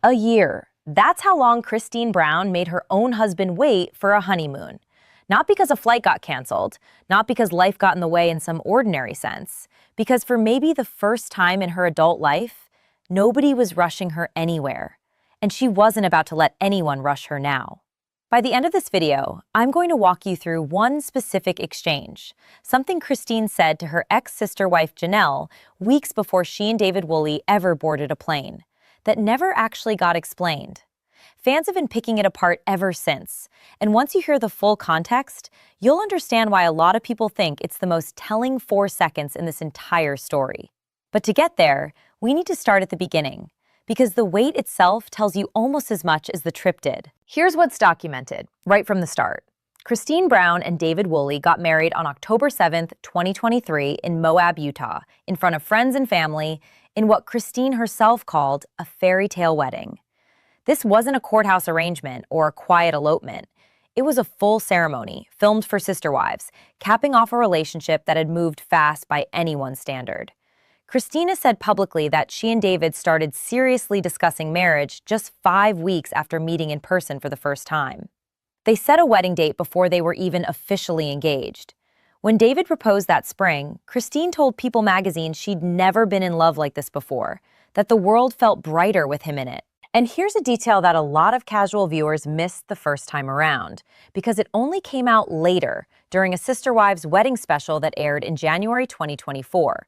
A year. That's how long Christine Brown made her own husband wait for a honeymoon. Not because a flight got canceled, not because life got in the way in some ordinary sense, because for maybe the first time in her adult life, nobody was rushing her anywhere, and she wasn't about to let anyone rush her now. By the end of this video, I'm going to walk you through one specific exchange, something Christine said to her ex-sister wife Janelle weeks before she and David Woolley ever boarded a plane, that never actually got explained. Fans have been picking it apart ever since, and once you hear the full context, you'll understand why a lot of people think it's the most telling 4 seconds in this entire story. But to get there, we need to start at the beginning, because the wait itself tells you almost as much as the trip did. Here's what's documented, right from the start. Christine Brown and David Woolley got married on October 7th, 2023 in Moab, Utah, in front of friends and family, in what Christine herself called a fairytale wedding. This wasn't a courthouse arrangement or a quiet elopement. It was a full ceremony, filmed for Sister Wives, capping off a relationship that had moved fast by anyone's standard. Christina said publicly that she and David started seriously discussing marriage just 5 weeks after meeting in person for the first time. They set a wedding date before they were even officially engaged. When David proposed that spring, Christine told People magazine she'd never been in love like this before, that the world felt brighter with him in it. And here's a detail that a lot of casual viewers missed the first time around, because it only came out later, during a Sister Wives wedding special that aired in January 2024.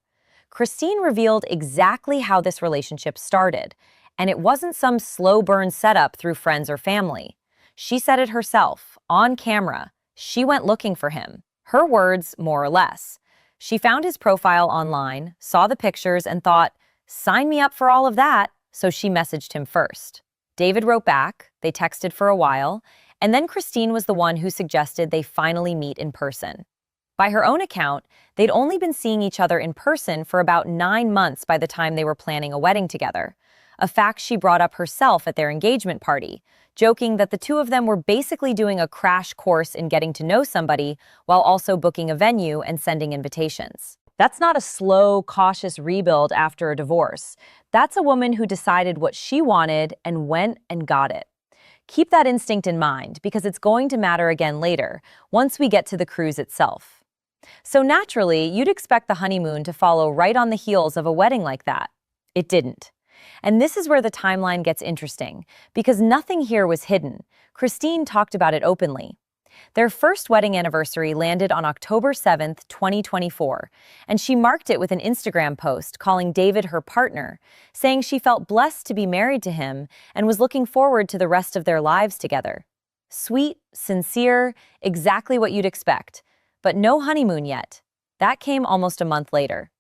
Christine revealed exactly how this relationship started, and it wasn't some slow burn setup through friends or family. She said it herself, on camera. She went looking for him. Her words, more or less. She found his profile online, saw the pictures, and thought, "Sign me up for all of that." So she messaged him first. David wrote back, they texted for a while, and then Christine was the one who suggested they finally meet in person. By her own account, they'd only been seeing each other in person for about 9 months by the time they were planning a wedding together, a fact she brought up herself at their engagement party, joking that the two of them were basically doing a crash course in getting to know somebody while also booking a venue and sending invitations. That's not a slow, cautious rebuild after a divorce. That's a woman who decided what she wanted and went and got it. Keep that instinct in mind, because it's going to matter again later, once we get to the cruise itself. So naturally, you'd expect the honeymoon to follow right on the heels of a wedding like that. It didn't. And this is where the timeline gets interesting, because nothing here was hidden. Christine talked about it openly. Their first wedding anniversary landed on October 7th, 2024, and she marked it with an Instagram post calling David her partner, saying she felt blessed to be married to him and was looking forward to the rest of their lives together. Sweet, sincere, exactly what you'd expect. But no honeymoon yet. That came almost a month later.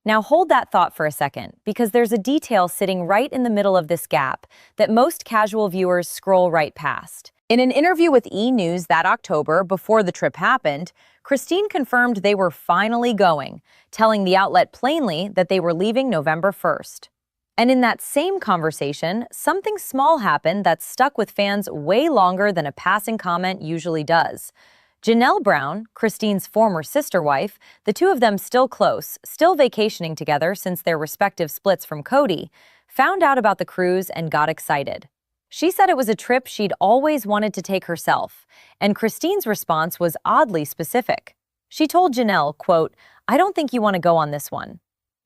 Now hold that thought for a second, because there's a detail sitting right in the middle of this gap that most casual viewers scroll right past. In an interview with E! News that October, before the trip happened, Christine confirmed they were finally going, telling the outlet plainly that they were leaving November 1st. And in that same conversation, something small happened that stuck with fans way longer than a passing comment usually does. Janelle Brown, Christine's former sister wife, the two of them still close, still vacationing together since their respective splits from Cody, found out about the cruise and got excited. She said it was a trip she'd always wanted to take herself, and Christine's response was oddly specific. She told Janelle, quote, "I don't think you want to go on this one."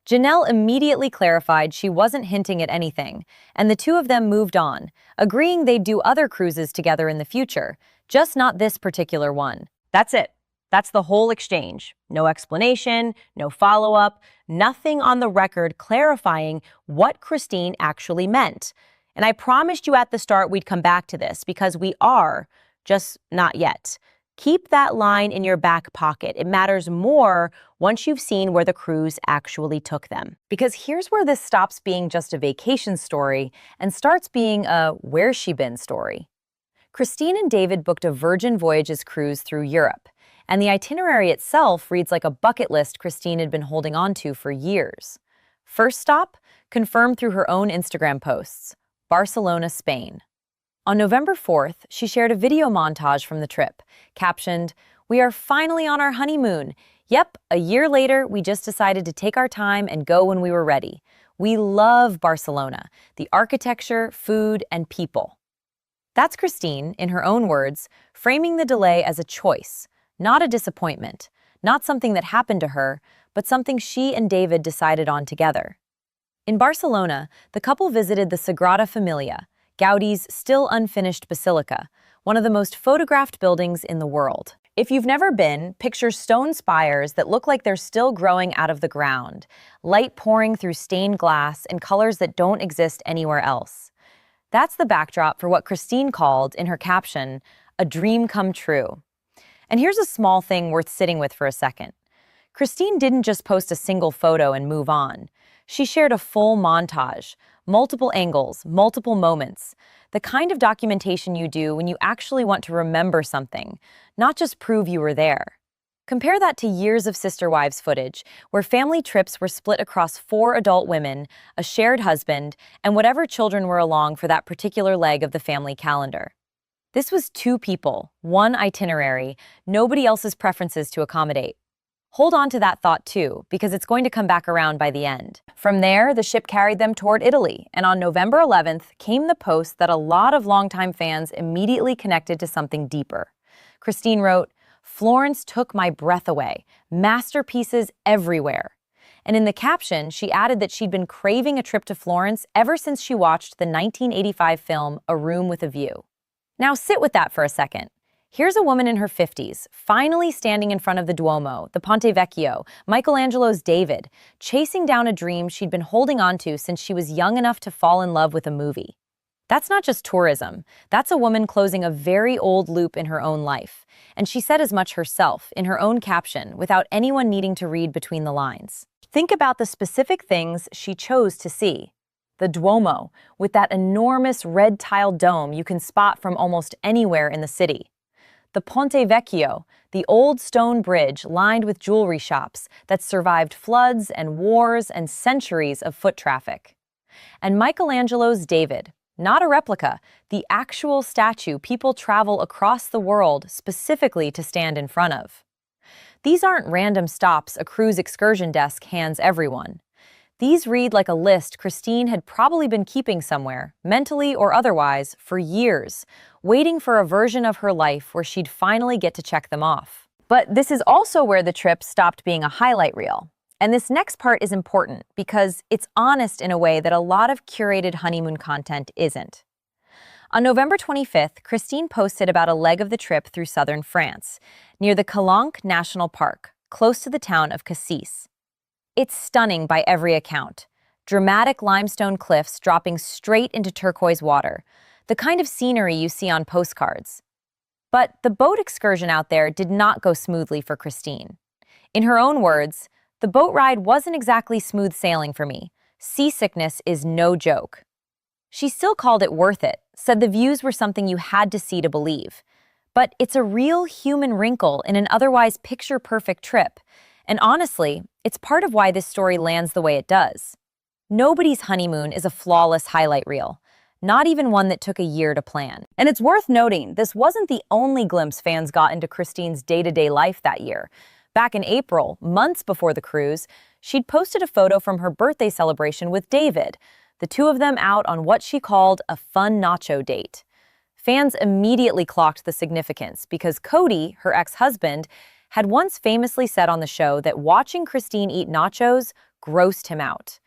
Janelle immediately clarified she wasn't hinting at anything, and the two of them moved on, agreeing they'd do other cruises together in the future, just not this particular one. That's it. That's the whole exchange. No explanation, no follow-up, nothing on the record clarifying what Christine actually meant. And I promised you at the start we'd come back to this, because we are, just not yet. Keep that line in your back pocket. It matters more once you've seen where the cruise actually took them. Because here's where this stops being just a vacation story and starts being a where's she been story. Christine and David booked a Virgin Voyages cruise through Europe, and the itinerary itself reads like a bucket list Christine had been holding on to for years. First stop, confirmed through her own Instagram posts, Barcelona, Spain. On November 4th, she shared a video montage from the trip, captioned, "We are finally on our honeymoon. Yep, a year later, we just decided to take our time and go when we were ready. We love Barcelona, the architecture, food, and people. That's Christine, in her own words, framing the delay as a choice, not a disappointment, not something that happened to her, but something she and David decided on together. In Barcelona, the couple visited the Sagrada Familia, Gaudi's still unfinished basilica, one of the most photographed buildings in the world. If you've never been, picture stone spires that look like they're still growing out of the ground, light pouring through stained glass in colors that don't exist anywhere else. That's the backdrop for what Christine called, in her caption, a dream come true. And here's a small thing worth sitting with for a second. Christine didn't just post a single photo and move on. She shared a full montage, multiple angles, multiple moments, the kind of documentation you do when you actually want to remember something, not just prove you were there. Compare that to years of Sister Wives footage, where family trips were split across 4 adult women, a shared husband, and whatever children were along for that particular leg of the family calendar. This was 2 people, 1 itinerary, nobody else's preferences to accommodate. Hold on to that thought too, because it's going to come back around by the end. From there, the ship carried them toward Italy, and on November 11th came the post that a lot of longtime fans immediately connected to something deeper. Christine wrote, "Florence took my breath away. Masterpieces everywhere." And in the caption, she added that she'd been craving a trip to Florence ever since she watched the 1985 film A Room with a View. Now sit with that for a second. Here's a woman in her 50s, finally standing in front of the Duomo, the Ponte Vecchio, Michelangelo's David, chasing down a dream she'd been holding on to since she was young enough to fall in love with a movie. That's not just tourism. That's a woman closing a very old loop in her own life. And she said as much herself, in her own caption, without anyone needing to read between the lines. Think about the specific things she chose to see. The Duomo, with that enormous red-tiled dome you can spot from almost anywhere in the city. The Ponte Vecchio, the old stone bridge lined with jewelry shops that survived floods and wars and centuries of foot traffic. And Michelangelo's David, not a replica, the actual statue people travel across the world specifically to stand in front of. These aren't random stops a cruise excursion desk hands everyone. These read like a list Christine had probably been keeping somewhere, mentally or otherwise, for years, waiting for a version of her life where she'd finally get to check them off. But this is also where the trip stopped being a highlight reel. And this next part is important because it's honest in a way that a lot of curated honeymoon content isn't. On November 25th, Christine posted about a leg of the trip through southern France, near the Calanque National Park, close to the town of Cassis. It's stunning by every account. Dramatic limestone cliffs dropping straight into turquoise water, the kind of scenery you see on postcards. But the boat excursion out there did not go smoothly for Christine. In her own words, "The boat ride wasn't exactly smooth sailing for me. Seasickness is no joke." She still called it worth it, said the views were something you had to see to believe. But it's a real human wrinkle in an otherwise picture-perfect trip. And honestly, it's part of why this story lands the way it does. Nobody's honeymoon is a flawless highlight reel, not even one that took a year to plan. And it's worth noting, this wasn't the only glimpse fans got into Christine's day-to-day life that year. Back in April, months before the cruise, she'd posted a photo from her birthday celebration with David, the 2 of them out on what she called a fun nacho date. Fans immediately clocked the significance because Cody, her ex-husband, had once famously said on the show that watching Christine eat nachos grossed him out.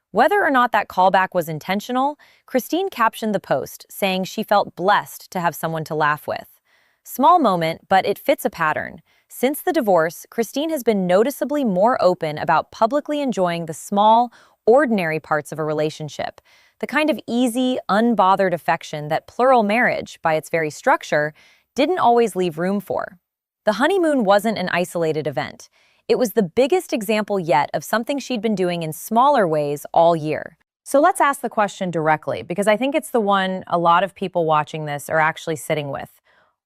Whether or not that callback was intentional, Christine captioned the post, saying she felt blessed to have someone to laugh with. Small moment, but it fits a pattern. Since the divorce, Christine has been noticeably more open about publicly enjoying the small, ordinary parts of a relationship, the kind of easy, unbothered affection that plural marriage, by its very structure, didn't always leave room for. The honeymoon wasn't an isolated event. It was the biggest example yet of something she'd been doing in smaller ways all year. So let's ask the question directly, because I think it's the one a lot of people watching this are actually sitting with.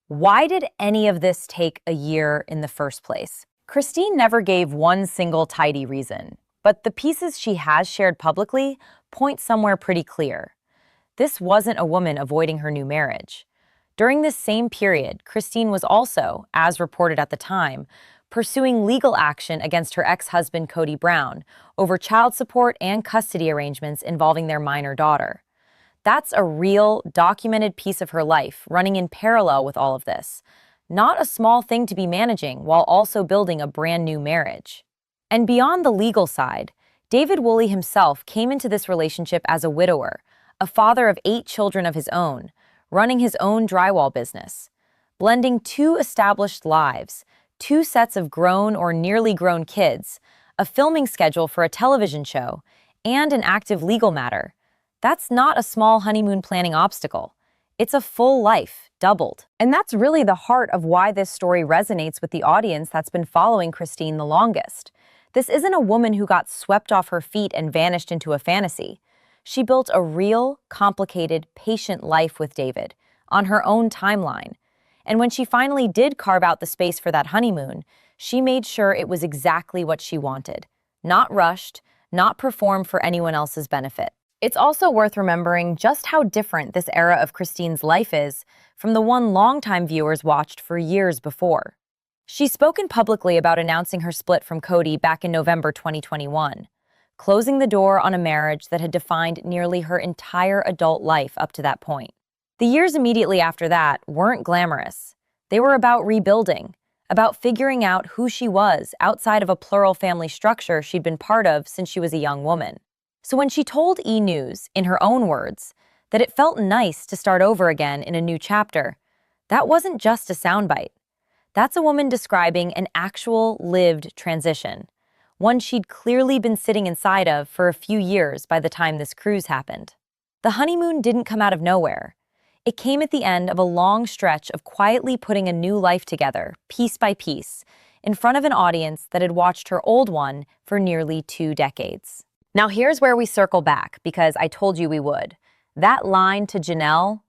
Why did any of this take a year in the first place? Christine never gave one single tidy reason, but the pieces she has shared publicly point somewhere pretty clear. This wasn't a woman avoiding her new marriage. During this same period, Christine was also, as reported at the time, pursuing legal action against her ex-husband Cody Brown over child support and custody arrangements involving their minor daughter. That's a real, documented piece of her life running in parallel with all of this. Not a small thing to be managing while also building a brand new marriage. And beyond the legal side, David Woolley himself came into this relationship as a widower, a father of 8 children of his own, running his own drywall business. Blending 2 established lives, 2 sets of grown or nearly grown kids, a filming schedule for a television show, and an active legal matter. That's not a small honeymoon planning obstacle. It's a full life, doubled. And that's really the heart of why this story resonates with the audience that's been following Christine the longest. This isn't a woman who got swept off her feet and vanished into a fantasy. She built a real, complicated, patient life with David, on her own timeline. And when she finally did carve out the space for that honeymoon, she made sure it was exactly what she wanted. Not rushed, not performed for anyone else's benefit. It's also worth remembering just how different this era of Christine's life is from the one longtime viewers watched for years before. She's spoken publicly about announcing her split from Cody back in November 2021, closing the door on a marriage that had defined nearly her entire adult life up to that point. The years immediately after that weren't glamorous. They were about rebuilding, about figuring out who she was outside of a plural family structure she'd been part of since she was a young woman. So when she told E! News, in her own words, that it felt nice to start over again in a new chapter, that wasn't just a soundbite. That's a woman describing an actual lived transition, one she'd clearly been sitting inside of for a few years by the time this cruise happened. The honeymoon didn't come out of nowhere. It came at the end of a long stretch of quietly putting a new life together, piece by piece, in front of an audience that had watched her old one for nearly 2 decades. Now here's where we circle back, because I told you we would. That line to Janelle,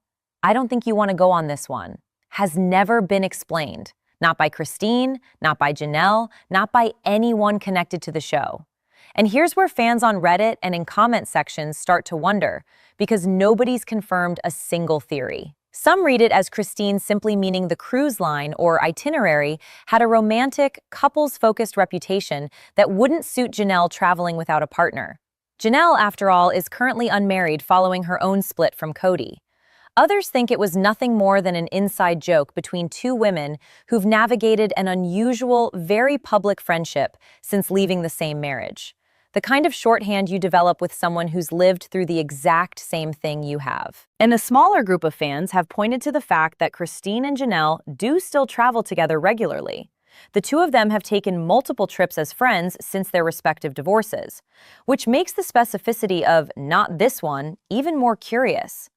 "I don't think you want to go on this one," has never been explained. Not by Christine, not by Janelle, not by anyone connected to the show. And here's where fans on Reddit and in comment sections start to wonder, because nobody's confirmed a single theory. Some read it as Christine simply meaning the cruise line or itinerary had a romantic, couples-focused reputation that wouldn't suit Janelle traveling without a partner. Janelle, after all, is currently unmarried following her own split from Cody. Others think it was nothing more than an inside joke between 2 women who've navigated an unusual, very public friendship since leaving the same marriage. The kind of shorthand you develop with someone who's lived through the exact same thing you have. And a smaller group of fans have pointed to the fact that Christine and Janelle do still travel together regularly. The 2 of them have taken multiple trips as friends since their respective divorces, which makes the specificity of "not this one" even more curious.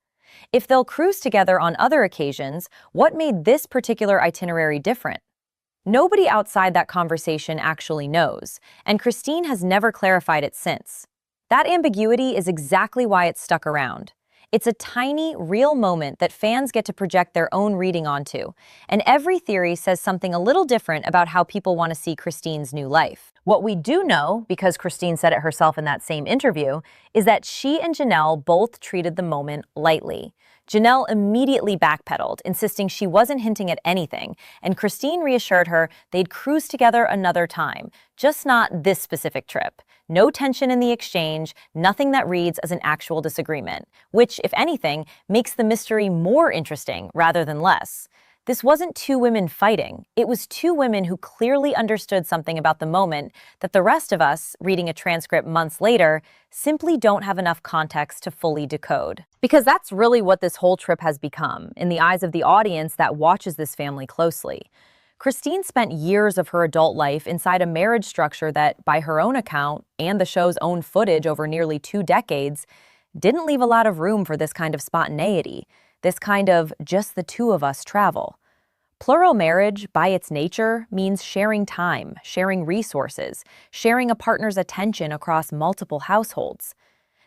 If they'll cruise together on other occasions, what made this particular itinerary different? Nobody outside that conversation actually knows, and Christine has never clarified it since. That ambiguity is exactly why it's stuck around. It's a tiny, real moment that fans get to project their own reading onto, and every theory says something a little different about how people want to see Christine's new life. What we do know, because Christine said it herself in that same interview, is that she and Janelle both treated the moment lightly. Janelle immediately backpedaled, insisting she wasn't hinting at anything, and Christine reassured her they'd cruise together another time, just not this specific trip. No tension in the exchange, nothing that reads as an actual disagreement, which, if anything, makes the mystery more interesting rather than less. This wasn't 2 women fighting. It was 2 women who clearly understood something about the moment that the rest of us, reading a transcript months later, simply don't have enough context to fully decode. Because that's really what this whole trip has become, in the eyes of the audience that watches this family closely. Christine spent years of her adult life inside a marriage structure that, by her own account, and the show's own footage over nearly 2 decades, didn't leave a lot of room for this kind of spontaneity, this kind of just the 2 of us travel. Plural marriage, by its nature, means sharing time, sharing resources, sharing a partner's attention across multiple households.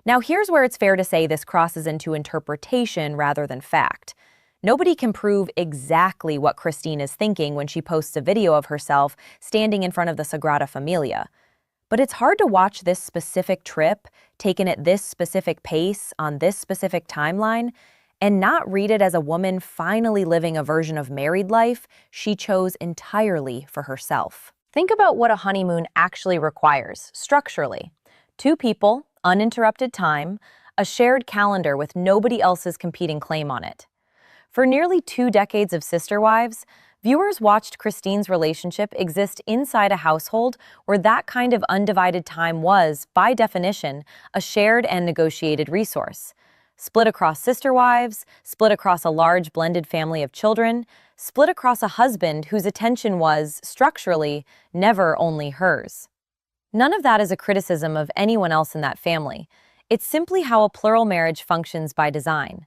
Now here's where it's fair to say this crosses into interpretation rather than fact. Nobody can prove exactly what Christine is thinking when she posts a video of herself standing in front of the Sagrada Familia. But it's hard to watch this specific trip, taken at this specific pace, on this specific timeline, and not read it as a woman finally living a version of married life she chose entirely for herself. Think about what a honeymoon actually requires, structurally. Two people, uninterrupted time, a shared calendar with nobody else's competing claim on it. For nearly 2 decades of Sister Wives, viewers watched Christine's relationship exist inside a household where that kind of undivided time was, by definition, a shared and negotiated resource. Split across sister wives, split across a large blended family of children, split across a husband whose attention was, structurally, never only hers. None of that is a criticism of anyone else in that family. It's simply how a plural marriage functions by design.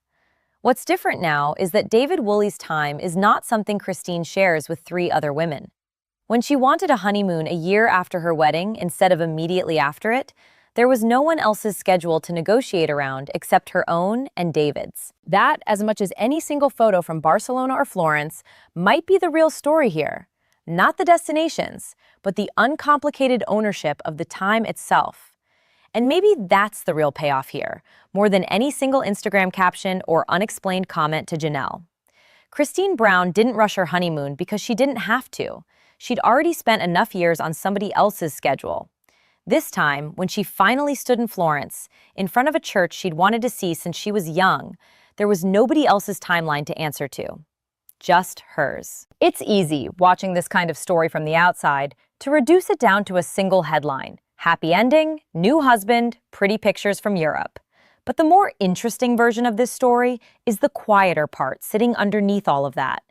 What's different now is that David Woolley's time is not something Christine shares with 3 other women. When she wanted a honeymoon a year after her wedding instead of immediately after it, there was no one else's schedule to negotiate around except her own and David's. That, as much as any single photo from Barcelona or Florence, might be the real story here. Not the destinations, but the uncomplicated ownership of the time itself. And maybe that's the real payoff here, more than any single Instagram caption or unexplained comment to Janelle. Christine Brown didn't rush her honeymoon because she didn't have to. She'd already spent enough years on somebody else's schedule. This time, when she finally stood in Florence, in front of a church she'd wanted to see since she was young, there was nobody else's timeline to answer to. Just hers. It's easy, watching this kind of story from the outside, to reduce it down to a single headline. Happy ending, new husband, pretty pictures from Europe. But the more interesting version of this story is the quieter part sitting underneath all of that.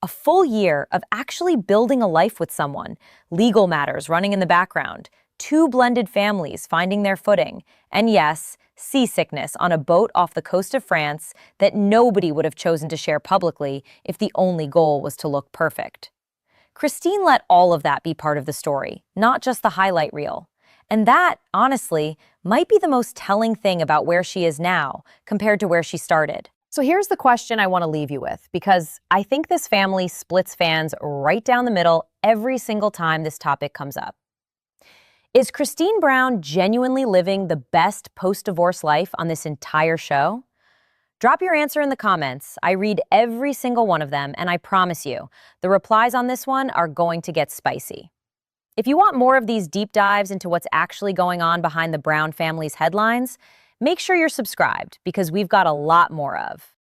A full year of actually building a life with someone, legal matters running in the background, 2 blended families finding their footing, and yes, seasickness on a boat off the coast of France that nobody would have chosen to share publicly if the only goal was to look perfect. Christine let all of that be part of the story, not just the highlight reel. And that, honestly, might be the most telling thing about where she is now compared to where she started. So here's the question I want to leave you with, because I think this family splits fans right down the middle every single time this topic comes up. Is Christine Brown genuinely living the best post-divorce life on this entire show? Drop your answer in the comments. I read every single one of them, and I promise you, the replies on this one are going to get spicy. If you want more of these deep dives into what's actually going on behind the Brown family's headlines, make sure you're subscribed because we've got a lot more of.